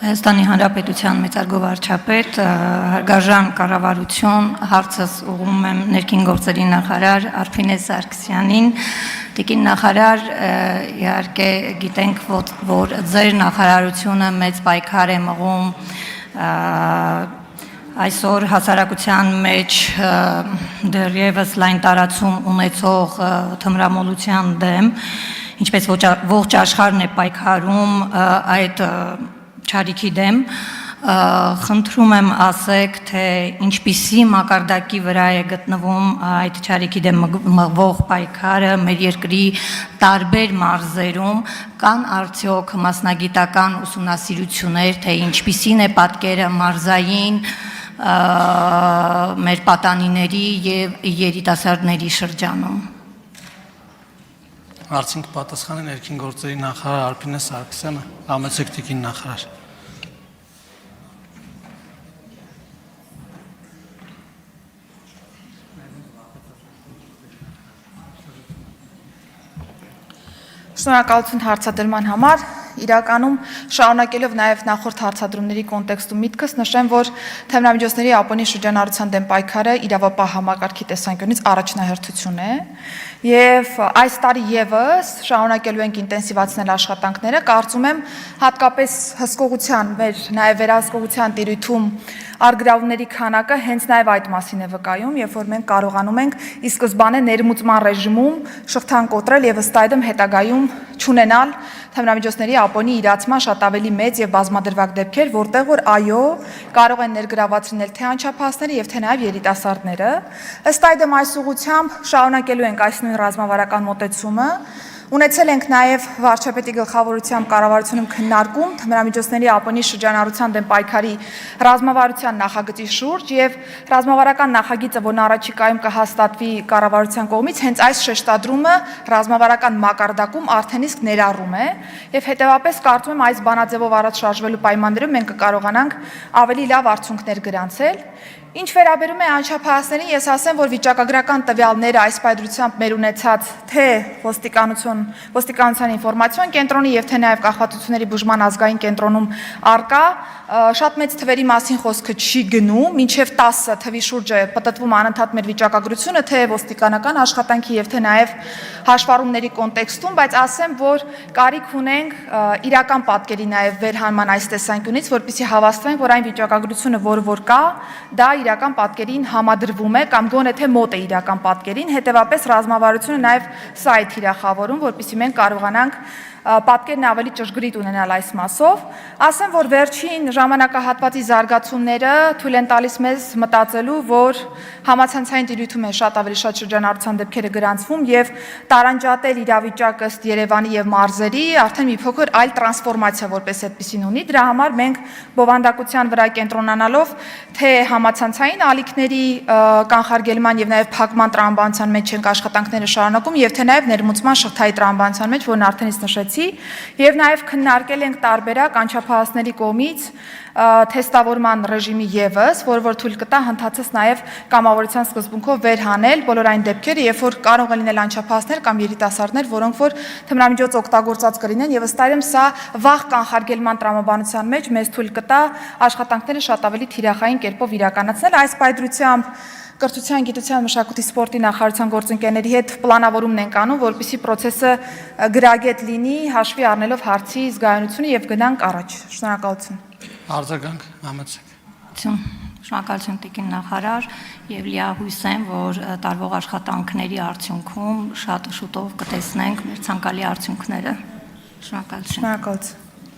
Հայաստանի Հանրապետության մեծարգո վարչապետ, հարգարժան կառավարություն, հարցս ուղղում եմ ներքին գործերի նախարար Արփինե Սարգսյանին։ Տիկին նախարար, իհարկե գիտենք, որ ձեր նախարարությունը մեծ պայքար է մղում այսօր հասարակության մեջ դեռևս լայն տարածում ունեցող թմրամոլության դեմ, ինչպես ողջ աշխարհն է պայքարում այդ չարիքի դեմ, խնդրում եմ ասեք, թե ինչպիսի մակարդակի վրա է գտնվում այդ չարիքի դեմ մղվող պայքարը մեր երկրի տարբեր մարզերում, կան արդյոք մասնագիտական ուսումնասիրություններ, թե ինչպիսին է պատկերը մարզային մեր պատանիների և երիտասարդների շրջանում։ Հարցին կպատասխանի ներքին գործերի նախարար Արփինե Սարգսյանը, համեցեք տիկին նախարար։ Շնորհակալություն հարցադրման համար, իրականում շարունակելով նաև նախորդ հարցադրումների կոնտեքստում միտքս նշեմ, որ թմրամիջոցների ապոնի շրջանառության դեմ պայքարը իրավապահ համակարգի տեսանկյունից առաջնահերթություն է եւ այս տարի եւս շարունակելու ենք ինտենսիվացնել աշխատանքները, կարծում եմ հատկապես հսկողության, մեր նաև վերահսկողության տիրույթում արգրավների քանակը հենց նաև այդ մասին է վկայում, երբ որ մենք կարողանում ենք ի սկզբանե ներմուծման ռեժիմում շղթան կոտրել եւ ըստ այդմ հետագայում չունենալ թմրամիջոցների ապոնի իրացման շատ ավելի մեծ եւ բազմադրվակ դեպքեր, որտեղ որ այո, կարող են ներգրաված լինել թե անչափահասները եւ թե նաեւ երիտասարդները։ Ըստ այդմ այս ուղղությամբ շարունակելու ենք այս նույն ռազմավարական մոտեցումը։ Ունեցել ենք նաև վարչապետի գլխավորությամբ կառավարությունում քննարկում թմրամիջոցների ապոնի շրջանառության դեմ պայքարի ռազմավարության նախագծի շուրջ եւ ռազմավարական նախագիծը, որն առաջիկայում կհաստատվի կառավարության կողմից, հենց այս շեշտադրումը ռազմավարական մակարդակում արդեն իսկ ներառում է եւ հետեւաբար կարծում եմ այս բանաձևով առաջ շարժվելու պայմաններում մենք կկարողանանք ավելի լավ արդյունքներ գրանցել։ Ինչ վերաբերում է անչափահասներին, ես ասեմ, որ վիճակագրական տվյալները այս պայծրությամբ մեր ունեցած թե ոստիկանության ինֆորմացիոն կենտրոնի եւ թե նաեւ կախվածությունների բուժման ազգային կենտրոնում արկա, շատ մեծ թվերի մասին խոսքը չի գնում, մինչեւ 10 թվի շուրջ է պատտվում անընդհատ մեր վիճակագրությունը, թե ոստիկանական աշխատանքի եւ թե նաեւ հաշվառումների կոնտեքստում, բայց ասեմ, որ կարիք ունենք իրական պատկերի նաեւ վերհանման այս տեսանկյունից, որպեսզի հավաստվենք, որ այն վիճակագրությունը, որ կա, դա իրական պատկերին համադրվում է կամ գոնե թե մոտ է իրական պատկերին, հետևապես ռազմավարությունը նաև սա է թիրախավորում, որպեսզի մենք կարողանանք պատկերն ավելի ճշգրիտ ունենալ այս մասով։ Ասեմ, որ վերջին ժամանակահատվածի զարգացումները թույլ են տալիս մեզ մտածելու, որ համացանցային տիրույթում են շատ ավելի շատ շրջանառության դեպքերը գրանցվում եւ տարանջատել իրավիճակը ըստ Երևանի եւ մարզերի արդեն մի փոքր այլ տրանսֆորմացիա որպես այդպեսին ունի։ Դրա համար մենք բովանդակության վրա կենտրոնանալով թե համացանցային ալիքների կանխարգելման եւ նաեւ փակման տրամաբանության մեջ ենք աշխատանքները շարունակում եւ թե նաեւ ներմուծման շղթայի տրամաբանության մեջ, որն արդեն իսկ նշեցի, եւ նաեւ քննարկել ենք տարբերակ անչափահասների կողմից թեստավորման ռեժիմի եւս, որ թույլ կտա հնդածած նաեւ կամավորության սկզբունքով վերհանել բոլոր այն դեպքերը, երբ որ կարող են լինել անչափահասներ կամ երիտասարդներ, որոնք որ թմրամիջոց օգտագործած կլինեն եւ ըստ այդմ սա վաղ կանխարգելման տրամաբանության մեջ մեզ թույլ կտա աշխատանքները շատ ավելի թիրախային կերպով իրականացնել։ Այս պայծրությամբ Կրթության, գիտության, մշակույթի, սպորտի նախարարության գործընկերների հետ պլանավորումն ենք անում, որպեսզի process-ը գրագետ լինի, հաշվի առնելով հարցի զգայունությունը եւ գնանք առաջ։ Շնորհակալություն։ Արձագանք, համեցեք։ Շնորհակալություն տիկին նախարար եւ լիահույս եմ, որ տարվող աշխատանքների արդյունքում շատ շուտով կտեսնենք մեր ցանկալի արդյունքները։ Շնորհակալություն։ Շնորհակալություն։